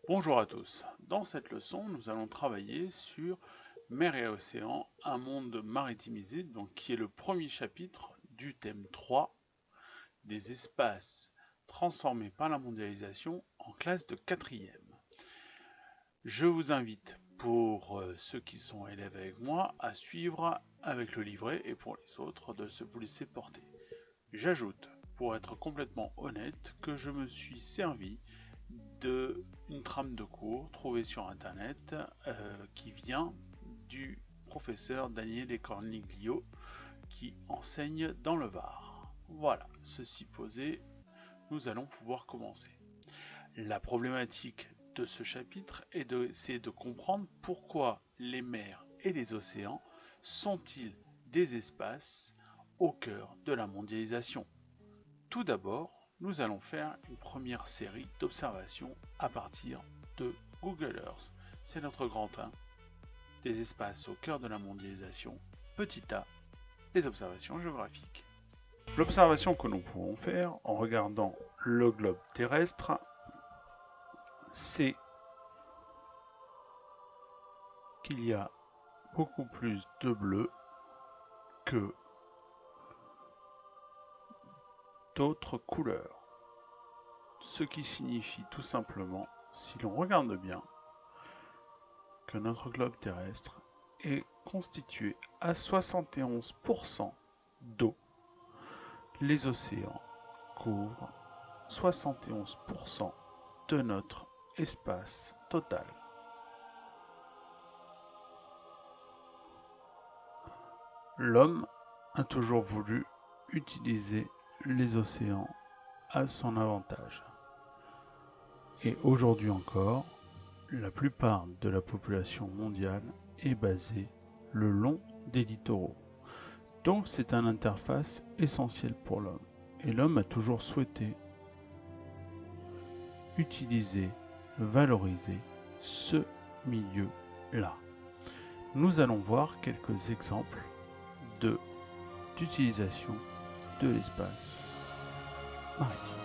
Bonjour à tous. Dans cette leçon, nous allons travailler sur Mer et Océan, un monde maritimisé, donc qui est le premier chapitre du thème 3 des espaces transformés par la mondialisation en classe de 4e. Je vous invite, pour ceux qui sont élèves avec moi, à suivre avec le livret et pour les autres de vous laisser porter. J'ajoute, pour être complètement honnête, que je me suis servi d'une trame de cours trouvée sur internet qui vient du professeur Daniele Corniglio qui enseigne dans le Var. Voilà, ceci posé, nous allons pouvoir commencer. La problématique de ce chapitre est d'essayer de comprendre pourquoi les mers et les océans sont-ils des espaces au cœur de la mondialisation. Tout d'abord, nous allons faire une première série d'observations à partir de Google Earth. C'est notre grand 1 des espaces au cœur de la mondialisation. Petit a, les observations géographiques. L'observation que nous pouvons faire en regardant le globe terrestre, c'est qu'il y a beaucoup plus de bleu que d'autres couleurs. Ce qui signifie tout simplement, si l'on regarde bien, que notre globe terrestre est constitué à 71% d'eau. Les océans couvrent 71% de notre espace total. L'homme a toujours voulu utiliser les océans à son avantage. Et aujourd'hui encore, la plupart de la population mondiale est basée le long des littoraux. Donc c'est une interface essentielle pour l'homme. Et l'homme a toujours souhaité utiliser, valoriser ce milieu-là. Nous allons voir quelques exemples d'utilisation de l'espace maritime.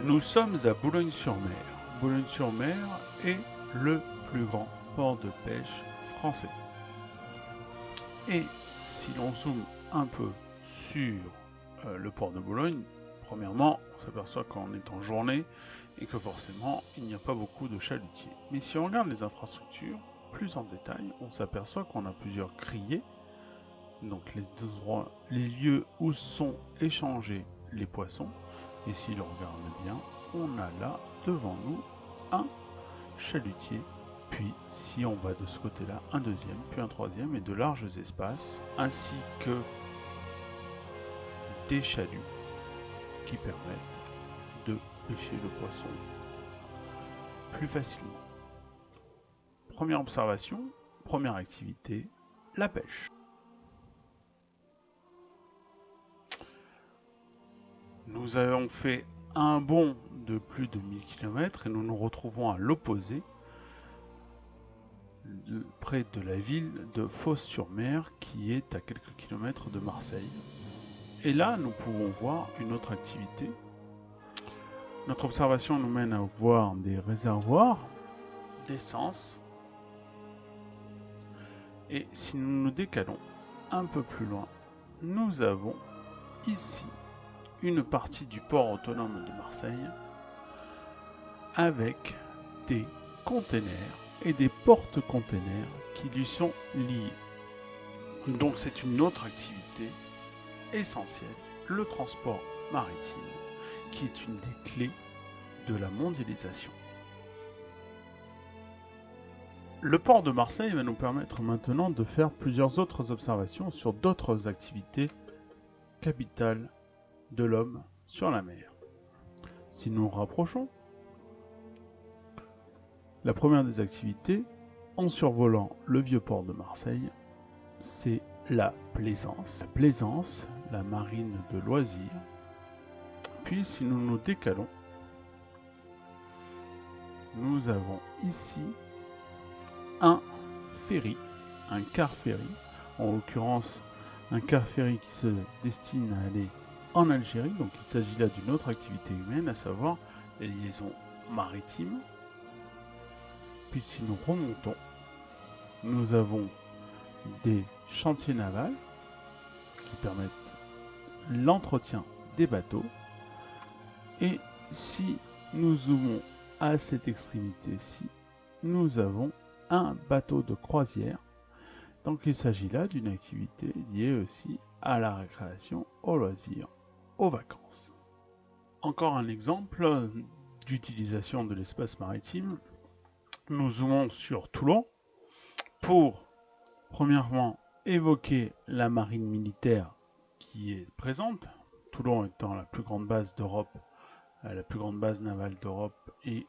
Nous sommes à Boulogne-sur-Mer. Boulogne-sur-Mer est le plus grand port de pêche français. Et si l'on zoome un peu sur le port de Boulogne, premièrement, on s'aperçoit qu'on est en journée et que forcément, il n'y a pas beaucoup de chalutiers. Mais si on regarde les infrastructures plus en détail, on s'aperçoit qu'on a plusieurs criées, donc les lieux où sont échangés les poissons. Et si l'on regarde bien, on a là devant nous un chalutier, puis si on va de ce côté-là, un deuxième, puis un troisième, et de larges espaces, ainsi que des chaluts qui permettent de pêcher le poisson plus facilement. Première observation, première activité, la pêche. Nous avons fait un bond de plus de 1000 km et nous nous retrouvons à l'opposé, près de la ville de Fos-sur-Mer qui est à quelques kilomètres de Marseille. Et là, nous pouvons voir une autre activité. Notre observation nous mène à voir des réservoirs d'essence. Et si nous nous décalons un peu plus loin, nous avons ici une partie du port autonome de Marseille avec des containers et des porte-containers qui lui sont liés. Donc c'est une autre activité essentielle, le transport maritime, qui est une des clés de la mondialisation. Le port de Marseille va nous permettre maintenant de faire plusieurs autres observations sur d'autres activités capitales de l'homme sur la mer. Si nous nous rapprochons, la première des activités, en survolant le vieux port de Marseille, c'est la plaisance. La plaisance, la marine de loisirs. Puis si nous nous décalons, nous avons ici un ferry, un car ferry, en l'occurrence un car ferry qui se destine à aller en Algérie, donc il s'agit là d'une autre activité humaine, à savoir les liaisons maritimes. Puis si nous remontons, nous avons des chantiers navals qui permettent l'entretien des bateaux. Et si nous zoomons à cette extrémité-ci, nous avons un bateau de croisière. Donc il s'agit là d'une activité liée aussi à la récréation, aux loisirs, aux vacances. Encore un exemple d'utilisation de l'espace maritime. Nous zoomons sur Toulon pour, premièrement, évoquer la marine militaire qui est présente. Toulon étant la plus grande base d'Europe, la plus grande base navale d'Europe et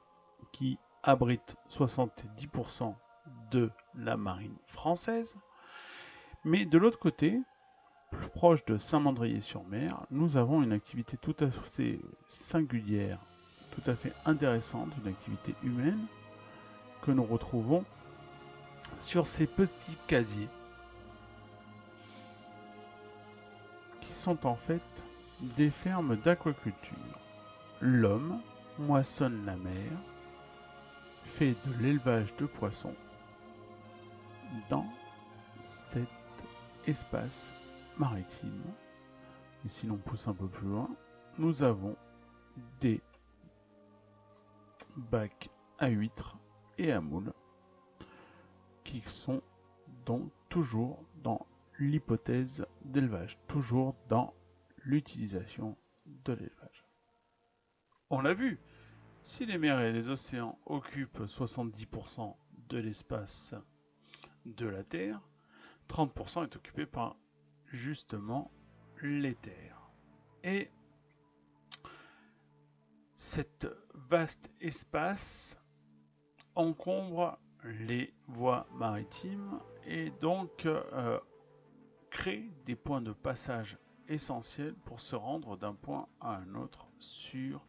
qui abrite 70% de la marine française. Mais de l'autre côté, plus proche de Saint-Mandrier-sur-Mer, nous avons une activité tout à fait singulière, tout à fait intéressante, une activité humaine que nous retrouvons sur ces petits casiers qui sont en fait des fermes d'aquaculture. L'homme moissonne la mer, fait de l'élevage de poissons dans cet espace maritime. Et si l'on pousse un peu plus loin, nous avons des bacs à huîtres et à moules qui sont donc toujours dans l'hypothèse d'élevage, toujours dans l'utilisation de l'élevage. On l'a vu, si les mers et les océans occupent 70% de l'espace de la Terre, 30% est occupé par justement les terres. Et cet vaste espace encombre les voies maritimes et donc crée des points de passage essentiels pour se rendre d'un point à un autre sur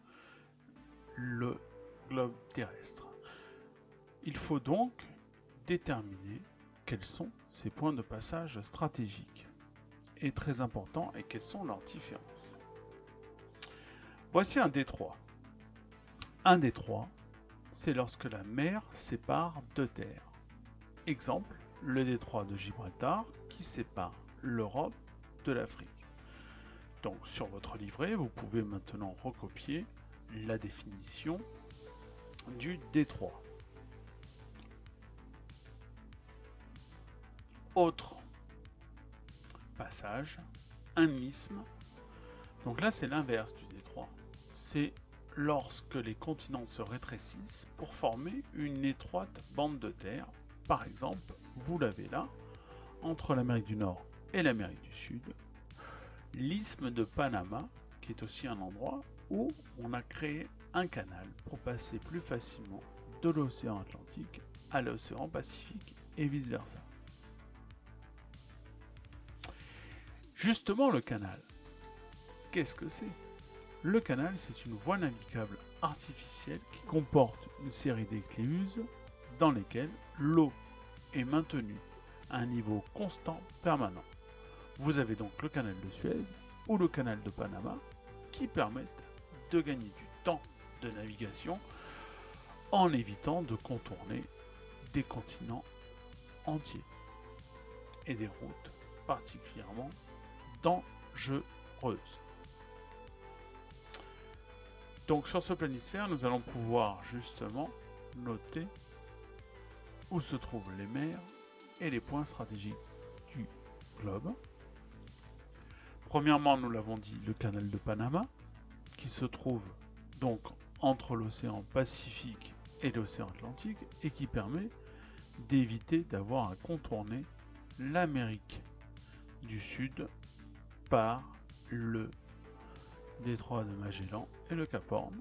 le globe terrestre. Il faut donc déterminer quels sont ces points de passage stratégiques et très importants et quelles sont leurs différences. Voici un détroit. Un détroit, c'est lorsque la mer sépare deux terres. Exemple, le détroit de Gibraltar qui sépare l'Europe de l'Afrique. Donc sur votre livret, vous pouvez maintenant recopier la définition du détroit. Autre passage, un isthme. Donc là, c'est l'inverse du détroit. C'est lorsque les continents se rétrécissent pour former une étroite bande de terre. Par exemple, vous l'avez là, entre l'Amérique du Nord et l'Amérique du Sud, l'isthme de Panama, qui est aussi un endroit où on a créé un canal pour passer plus facilement de l'océan Atlantique à l'océan Pacifique et vice-versa. Justement, le canal, qu'est-ce que c'est? Le canal, c'est une voie navigable artificielle qui comporte une série d'écluses dans lesquelles l'eau est maintenue à un niveau constant permanent. Vous avez donc le canal de Suez ou le canal de Panama qui permettent de gagner du temps de navigation en évitant de contourner des continents entiers et des routes particulièrement dangereuses. Donc sur ce planisphère, nous allons pouvoir justement noter où se trouvent les mers et les points stratégiques du globe. Premièrement, nous l'avons dit, le canal de Panama, qui se trouve donc entre l'océan Pacifique et l'océan Atlantique et qui permet d'éviter d'avoir à contourner l'Amérique du Sud par le détroit de Magellan et le Cap Horn.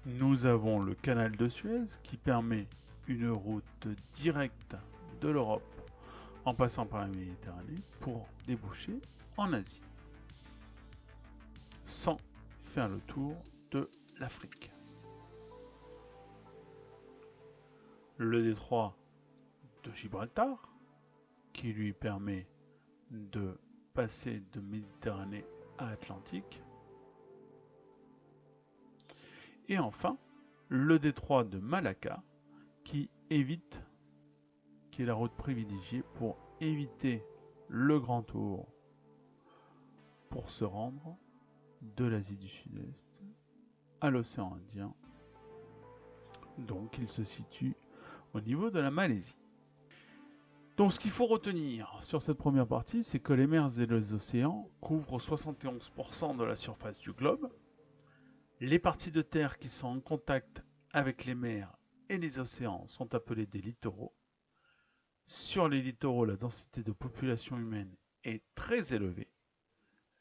Nous avons le canal de Suez qui permet une route directe de l'Europe en passant par la Méditerranée pour déboucher en Asie, sans faire le tour de l'Afrique. le détroit de Gibraltar, qui lui permet de passer de Méditerranée à Atlantique. Et enfin, le détroit de Malacca, qui est la route privilégiée pour éviter le grand tour pour se rendre de l'Asie du Sud-Est à l'océan Indien. Donc il se situe au niveau de la Malaisie. Donc ce qu'il faut retenir sur cette première partie, c'est que les mers et les océans couvrent 71% de la surface du globe. Les parties de terre qui sont en contact avec les mers et les océans sont appelées des littoraux. Sur les littoraux, la densité de population humaine est très élevée.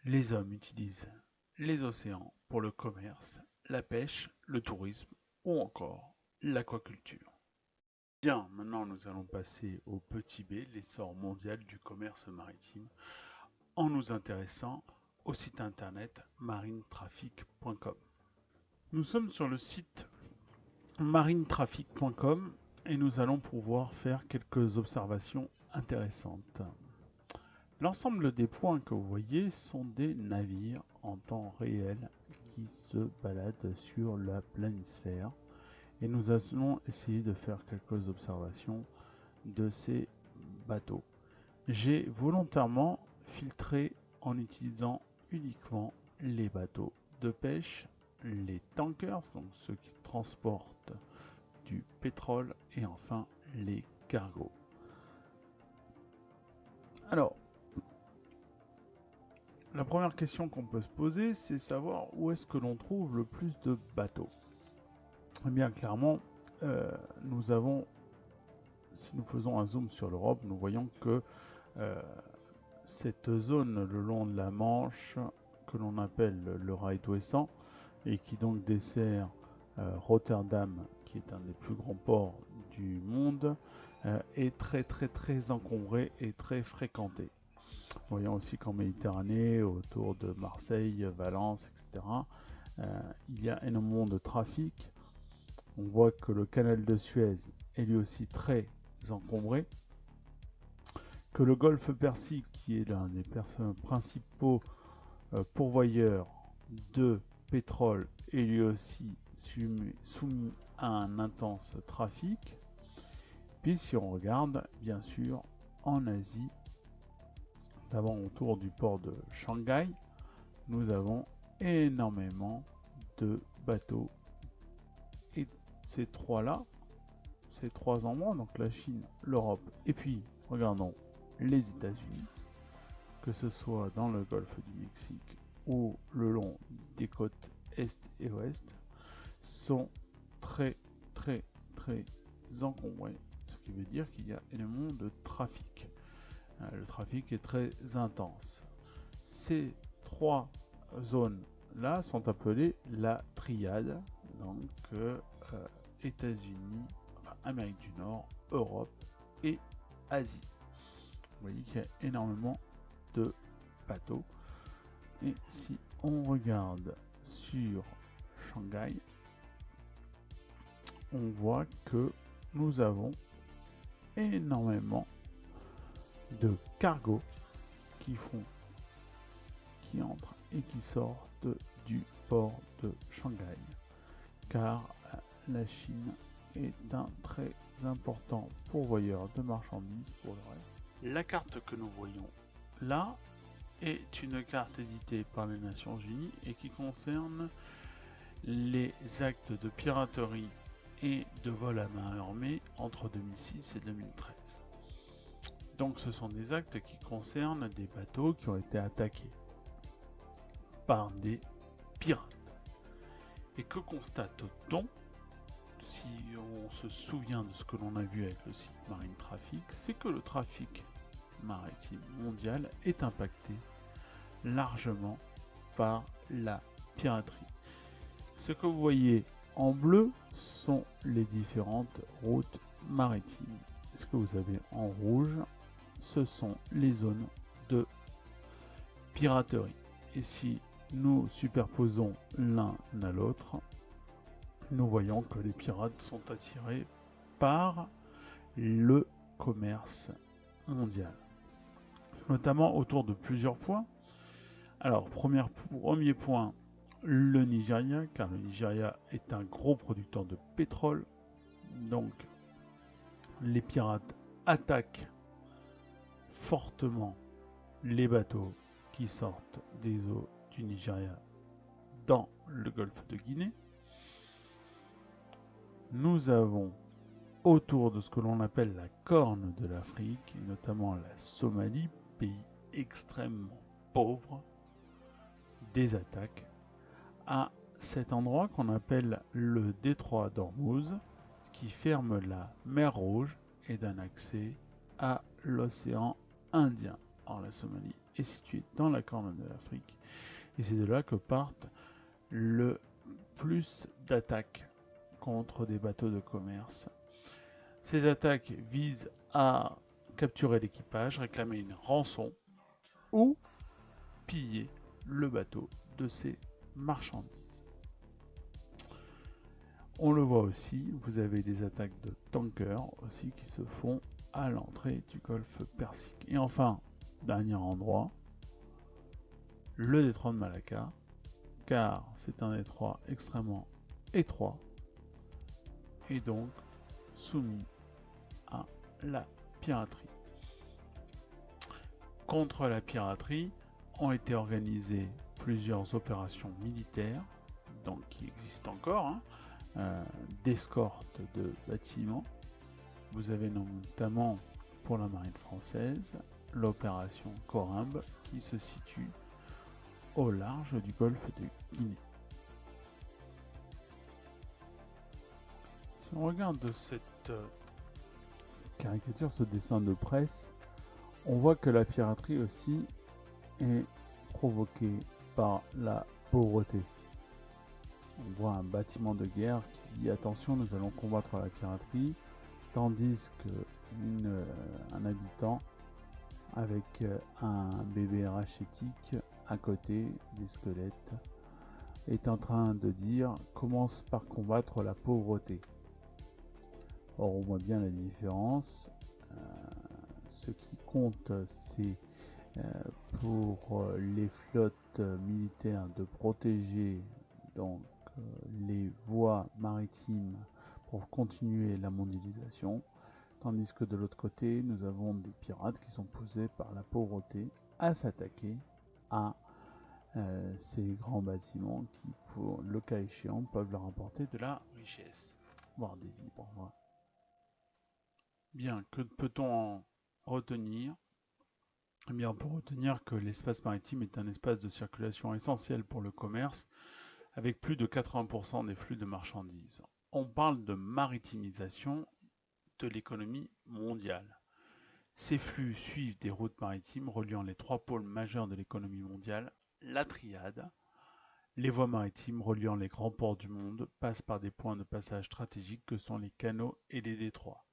Les hommes utilisent les océans pour le commerce, la pêche, le tourisme ou encore l'aquaculture. Bien, maintenant nous allons passer au petit b, l'essor mondial du commerce maritime, en nous intéressant au site internet marinetraffic.com. Nous sommes sur le site marinetraffic.com et nous allons pouvoir faire quelques observations intéressantes. L'ensemble des points que vous voyez sont des navires en temps réel qui se baladent sur la planisphère. Et nous allons essayer de faire quelques observations de ces bateaux. J'ai volontairement filtré en utilisant uniquement les bateaux de pêche, les tankers, donc ceux qui transportent du pétrole, et enfin les cargos. Alors, la première question qu'on peut se poser, c'est savoir où est-ce que l'on trouve le plus de bateaux. Eh bien, clairement, nous avons, si nous faisons un zoom sur l'Europe, nous voyons que cette zone le long de la Manche, que l'on appelle le rail d'Ouessant, et qui donc dessert Rotterdam, qui est un des plus grands ports du monde, est très encombrée et très fréquentée. Voyons aussi qu'en Méditerranée, autour de Marseille, Valence, etc., il y a énormément de trafic. On voit que le canal de Suez est lui aussi très encombré, que le golfe Persique, qui est l'un des principaux pourvoyeurs de pétrole, est lui aussi soumis à un intense trafic. Puis si on regarde, bien sûr, en Asie, notamment autour du port de Shanghai, nous avons énormément de bateaux. Et ces trois endroits, donc la Chine, l'Europe, et puis regardons les États-Unis, que ce soit dans le golfe du Mexique ou le long des côtes est et ouest, sont très encombrés, ce qui veut dire qu'il y a énormément de trafic. Le trafic est très intense. Ces trois zones là sont appelées la triade, donc États-Unis, enfin Amérique du Nord, Europe et Asie. Vous voyez qu'il y a énormément de bateaux. Et si on regarde sur Shanghai, on voit que nous avons énormément de cargos qui entrent et qui sortent du port de Shanghai, car la Chine est un très important pourvoyeur de marchandises pour le reste. La carte que nous voyons là est une carte éditée par les Nations Unies et qui concerne les actes de piraterie et de vol à main armée entre 2006 et 2013. Donc ce sont des actes qui concernent des bateaux qui ont été attaqués par des pirates. Et que constate-t-on, si on se souvient de ce que l'on a vu avec le site Marine Traffic, c'est que le trafic maritime mondial est impacté largement par la piraterie. Ce que vous voyez en bleu sont les différentes routes maritimes. Ce que vous avez en rouge, ce sont les zones de piraterie. Et si nous superposons l'un à l'autre, nous voyons que les pirates sont attirés par le commerce mondial, notamment autour de plusieurs points. Alors, premier point, le Nigeria, car le Nigeria est un gros producteur de pétrole. Donc, les pirates attaquent fortement les bateaux qui sortent des eaux du Nigeria dans le golfe de Guinée. Nous avons autour de ce que l'on appelle la corne de l'Afrique, et notamment la Somalie, pays extrêmement pauvre, des attaques à cet endroit qu'on appelle le détroit d'Ormuz, qui ferme la mer Rouge et donne accès à l'océan Indien. Or, la Somalie est située dans la corne de l'Afrique, et c'est de là que partent le plus d'attaques contre des bateaux de commerce. Ces attaques visent à capturer l'équipage, réclamer une rançon ou piller le bateau de ses marchandises. On le voit aussi, vous avez des attaques de tankers aussi qui se font à l'entrée du golfe Persique. Et enfin, dernier endroit, le détroit de Malacca, car c'est un détroit extrêmement étroit et donc soumis à la piraterie. Contre la piraterie ont été organisées plusieurs opérations militaires, donc qui existent encore, d'escorte de bâtiments. Vous avez notamment pour la marine française l'opération Corimbe qui se situe au large du golfe de Guinée. Si on regarde cette caricature, ce dessin de presse, on voit que la piraterie aussi est provoquée par la pauvreté. On voit un bâtiment de guerre qui dit attention, nous allons combattre la piraterie, tandis qu'un habitant avec un bébé rachétique à côté des squelettes est en train de dire commence par combattre la pauvreté. Or, on voit bien la différence. Ce qui compte, c'est pour les flottes militaires de protéger donc les voies maritimes pour continuer la mondialisation, tandis que de l'autre côté, nous avons des pirates qui sont poussés par la pauvreté à s'attaquer à ces grands bâtiments qui, pour le cas échéant, peuvent leur apporter de la richesse, voire des vivres. Bien, que peut-on en retenir ? Eh bien, on peut retenir que l'espace maritime est un espace de circulation essentiel pour le commerce, avec plus de 80% des flux de marchandises. On parle de maritimisation de l'économie mondiale. Ces flux suivent des routes maritimes reliant les trois pôles majeurs de l'économie mondiale, la triade. Les voies maritimes reliant les grands ports du monde passent par des points de passage stratégiques que sont les canaux et les détroits.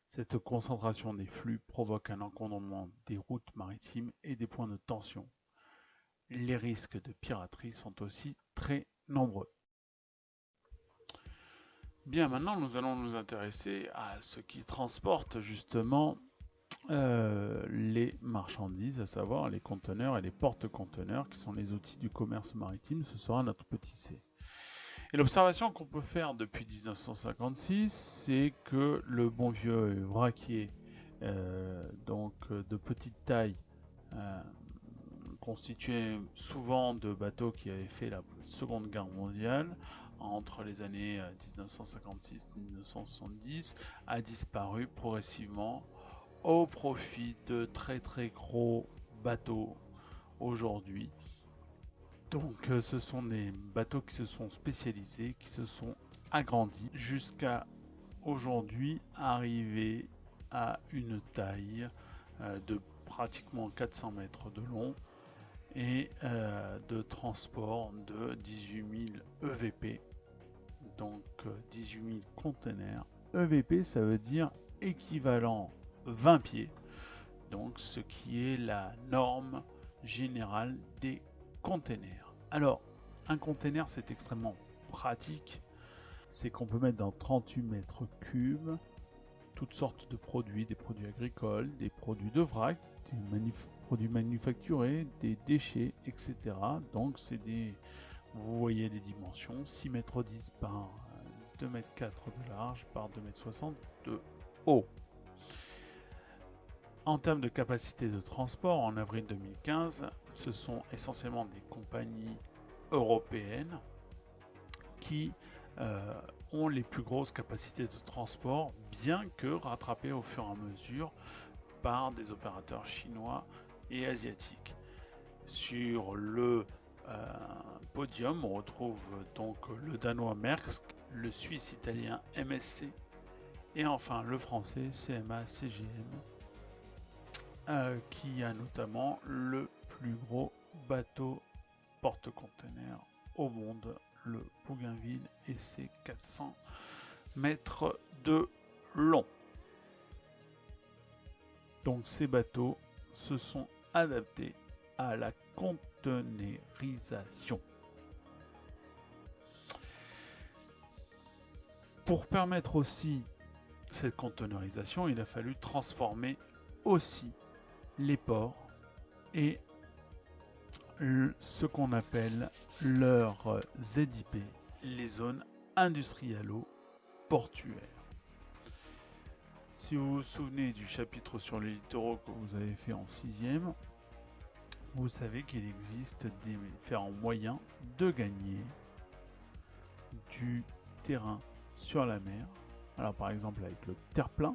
Cette concentration des flux provoque un encombrement des routes maritimes et des points de tension. Les risques de piraterie sont aussi très nombreux. Bien, maintenant nous allons nous intéresser à ce qui transporte justement les marchandises, à savoir les conteneurs et les porte-conteneurs qui sont les outils du commerce maritime. Ce sera notre petit C. Et l'observation qu'on peut faire depuis 1956, c'est que le bon vieux vraquier, donc de petite taille, constitué souvent de bateaux qui avaient fait la Seconde Guerre mondiale, entre les années 1956 et 1970, a disparu progressivement au profit de très gros bateaux aujourd'hui. Donc ce sont des bateaux qui se sont spécialisés, qui se sont agrandis jusqu'à aujourd'hui arriver à une taille de pratiquement 400 mètres de long et de transport de 18 000 EVP, donc 18 000 containers. EVP, ça veut dire équivalent 20 pieds, donc ce qui est la norme générale des containers. Alors, un container, c'est extrêmement pratique, c'est qu'on peut mettre dans 38 mètres cubes toutes sortes de produits, des produits agricoles, des produits de vrac, des produits manufacturés, des déchets, etc. Donc c'est des, vous voyez les dimensions, 6,10 m par 2,4 m de large par 2,60 m de haut. En termes de capacité de transport, en avril 2015, ce sont essentiellement des compagnies européennes qui ont les plus grosses capacités de transport, bien que rattrapées au fur et à mesure par des opérateurs chinois et asiatiques. Sur le podium, on retrouve donc le danois Maersk, le suisse italien MSC et enfin le français CMA CGM, qui a notamment le plus gros bateau porte-containers au monde, le Bougainville, et ses 400 mètres de long. Donc ces bateaux se sont adaptés à la conteneurisation. Pour permettre aussi cette conteneurisation, il a fallu transformer aussi les ports et ce qu'on appelle leurs ZIP, les zones industrialo-portuaires. Si vous vous souvenez du chapitre sur les littoraux que vous avez fait en 6e, vous savez qu'il existe des différents moyens de gagner du terrain sur la mer. Alors par exemple avec le terre-plein.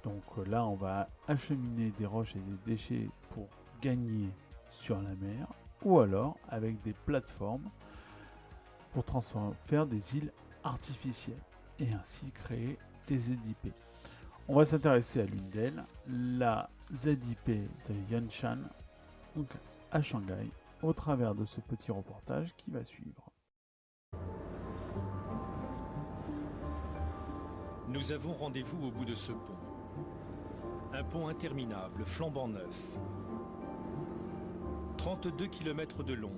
Donc là on va acheminer des roches et des déchets pour gagner sur la mer, ou alors avec des plateformes pour faire des îles artificielles et ainsi créer des ZIP. On va s'intéresser à l'une d'elles, la ZIP de Yanshan, donc à Shanghai, au travers de ce petit reportage qui va suivre. Nous avons rendez-vous au bout de ce pont. Un pont interminable, flambant neuf. 32 km de long.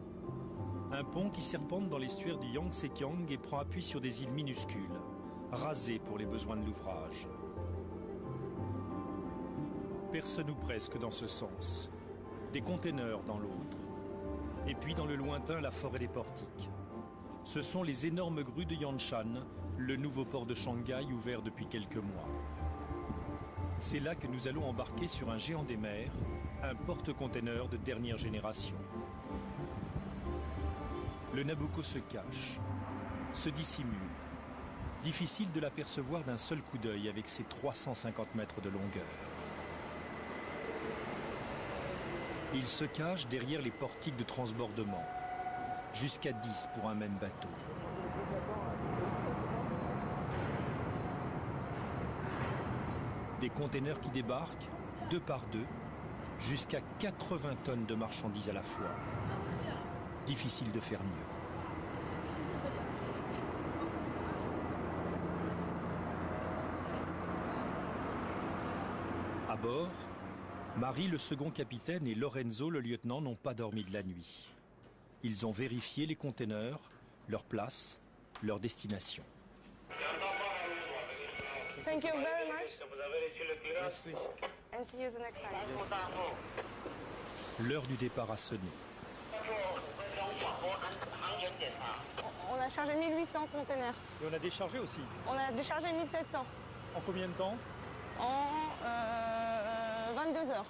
Un pont qui serpente dans l'estuaire du Yangtze-Kiang et prend appui sur des îles minuscules, rasées pour les besoins de l'ouvrage. Personne ou presque dans ce sens. Des containers dans l'autre. Et puis dans le lointain, la forêt des portiques. Ce sont les énormes grues de Yanshan, le nouveau port de Shanghai ouvert depuis quelques mois. C'est là que nous allons embarquer sur un géant des mers, un porte-container de dernière génération. Le Nabucco se cache, se dissimule. Difficile de l'apercevoir d'un seul coup d'œil avec ses 350 mètres de longueur. Il se cache derrière les portiques de transbordement, jusqu'à 10 pour un même bateau. Des containers qui débarquent, 2 par 2, jusqu'à 80 tonnes de marchandises à la fois. Difficile de faire mieux. À bord, Marie, le second capitaine, et Lorenzo, le lieutenant, n'ont pas dormi de la nuit. Ils ont vérifié les containers, leur place, leur destination. Thank you very much. Merci. And see you the next time. L'heure du départ a sonné. On a chargé 1800 containers. Et on a déchargé aussi. On a déchargé 1700 En combien de temps? en 22 heures.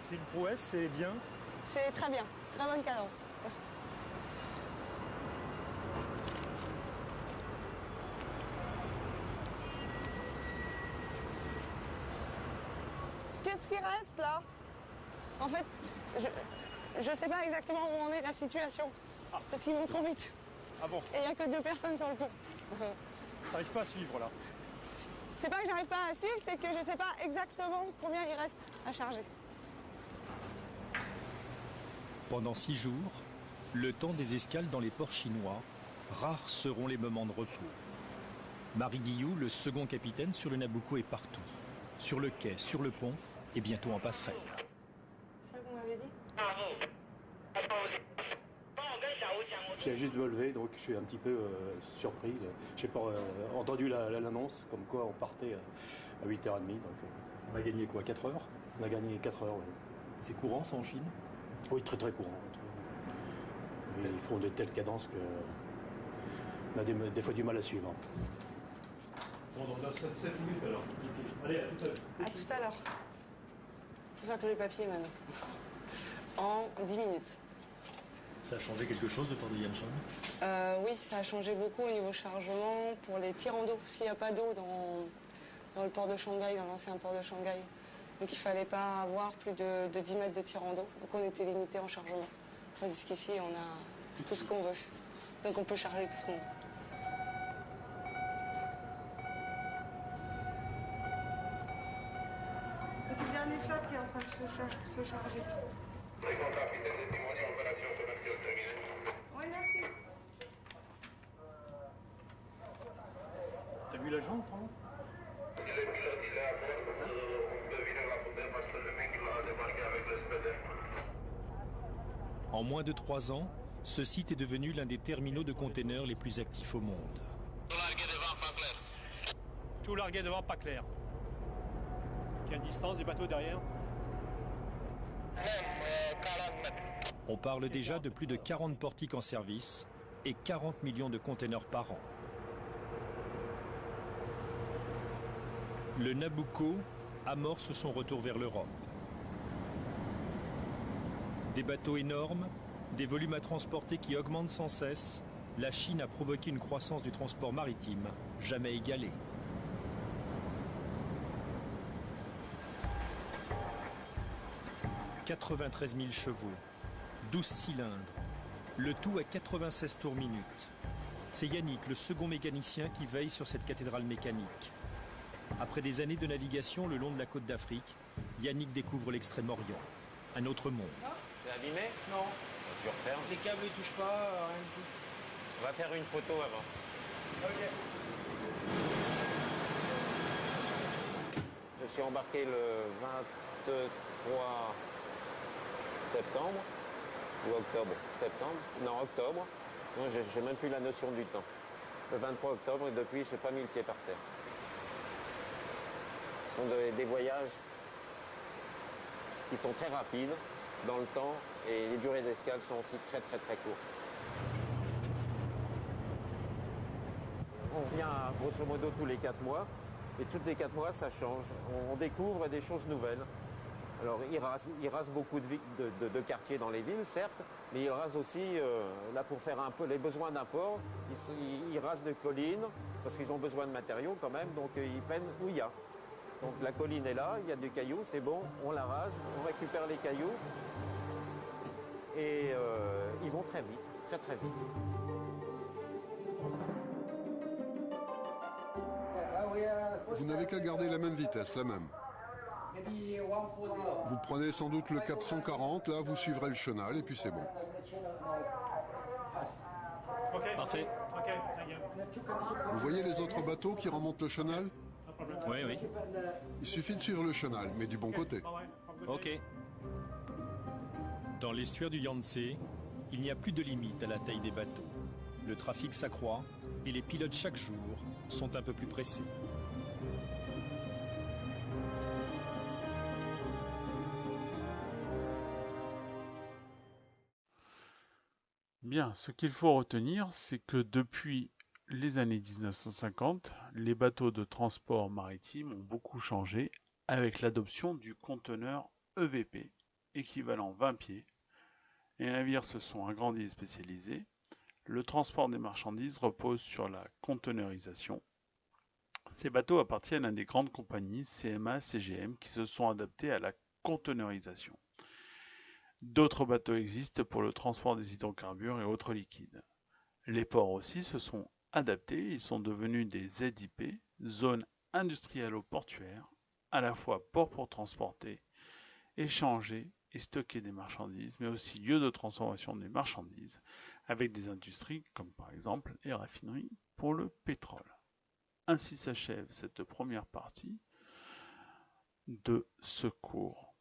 C'est une prouesse, c'est bien. C'est très bien, très bonne cadence. Qu'est-ce qui reste là? En fait, je sais pas exactement où en est la situation. Parce qu'ils vont trop vite. Ah bon? Et il n'y a que 2 personnes sur le pont. T'arrives pas à suivre là? C'est pas que j'arrive pas à suivre, c'est que je sais pas exactement combien il reste à charger. Pendant 6 jours, le temps des escales dans les ports chinois, rares seront les moments de repos. Marie Guillou, le second capitaine sur le Nabucco, est partout. Sur le quai, sur le pont et bientôt en passerelle. C'est ça qu'on m'avait dit? Je viens juste de me lever, donc je suis un petit peu surpris. Je n'ai pas entendu l'annonce, comme quoi on partait à 8h30. Donc on a gagné quoi, 4 heures? On a gagné 4 heures, oui. C'est courant ça en Chine? Oui, très très courant. Et ils font de telles cadences qu'on a des fois du mal à suivre. Bon, donc dans 7 minutes alors. Allez, à tout à l'heure. À tout à l'heure. Je vais faire tous les papiers maintenant. En 10 minutes. Ça a changé quelque chose de part de Yanshan? Oui, ça a changé beaucoup au niveau chargement pour les tirants d'eau. S'il n'y a pas d'eau dans le port de Shanghai, dans l'ancien port de Shanghai. Donc il ne fallait pas avoir plus de 10 mètres de tirant d'eau. Donc on était limité en chargement. Tandis qu'ici, on a tout ce qu'on veut. Donc on peut charger tout ce qu'on veut. C'est le dernier flat qui est en train de se charger. Oui, merci. T'as vu la jante, hein? En moins de 3 ans, ce site est devenu l'un des terminaux de containers les plus actifs au monde. Tout largué devant, pas clair. Quelle distance du bateau derrière? On parle déjà de plus de 40 portiques en service et 40 millions de containers par an. Le Nabucco amorce son retour vers l'Europe. Des bateaux énormes, des volumes à transporter qui augmentent sans cesse, la Chine a provoqué une croissance du transport maritime jamais égalée. « 93 000 chevaux, 12 cylindres, le tout à 96 tours minute. C'est Yannick, le second mécanicien, qui veille sur cette cathédrale mécanique. Après des années de navigation le long de la côte d'Afrique, Yannick découvre l'Extrême-Orient, un autre monde. C'est abîmé? Non, Tu refermes. les câbles ne touchent pas, rien du tout. On va faire une photo avant. Ok. Je suis embarqué le 23 septembre ou octobre. Septembre? Non, octobre. Non, j'ai même plus la notion du temps. Le 23 octobre et depuis, je n'ai pas mis le pied par terre. Ce sont des voyages qui sont très rapides dans le temps et les durées d'escale sont aussi très très courtes. On vient grosso modo tous les 4 mois et tous les 4 mois ça change. On découvre des choses nouvelles. Alors ils rasent beaucoup de quartiers dans les villes, certes, mais ils rasent aussi, là pour faire un peu les besoins d'un port, ils rasent des collines parce qu'ils ont besoin de matériaux quand même, donc ils prennent où il y a. Donc la colline est là, il y a du caillou, c'est bon, on la rase, on récupère les cailloux et ils vont très vite, très très vite. Vous n'avez qu'à garder la même vitesse, la même. Vous prenez sans doute le cap 140, là vous suivrez le chenal et puis c'est bon. Ok. Parfait. Ok, thank you. Vous voyez les autres bateaux qui remontent le chenal? Oui, oui. Il suffit de suivre le chenal, mais du bon côté. Ok. Dans l'estuaire du Yangtze, il n'y a plus de limite à la taille des bateaux. Le trafic s'accroît et les pilotes chaque jour sont un peu plus pressés. Bien, ce qu'il faut retenir, c'est que depuis les années 1950, les bateaux de transport maritime ont beaucoup changé avec l'adoption du conteneur EVP, équivalent 20 pieds. Les navires se sont agrandis et spécialisés. Le transport des marchandises repose sur la conteneurisation. Ces bateaux appartiennent à des grandes compagnies, CMA, CGM, qui se sont adaptés à la conteneurisation. D'autres bateaux existent pour le transport des hydrocarbures et autres liquides. Les ports aussi se sont adaptés, ils sont devenus des ZIP, zones industrielles-portuaires, à la fois port pour transporter, échanger et stocker des marchandises, mais aussi lieu de transformation des marchandises, avec des industries comme par exemple les raffineries pour le pétrole. Ainsi s'achève cette première partie de ce cours.